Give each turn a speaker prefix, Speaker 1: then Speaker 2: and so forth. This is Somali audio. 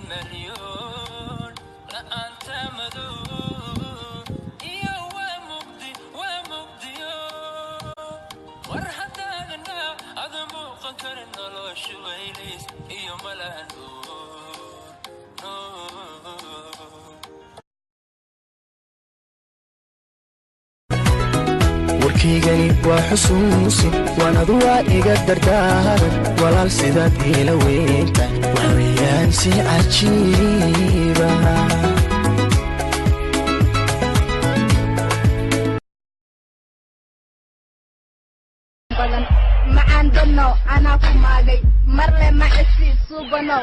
Speaker 1: مليون لا أنت مذوب يا ومبديو ورحتنا أدمو قنكرنا لو شويليس يا ملانور
Speaker 2: warkaygani waa xusuusi waanadu waa iga dardaaran walaal sidaad ila weynta waa weeyaan si cajiiba
Speaker 3: macaan dano anaa ku maagay marle ma isi suubanow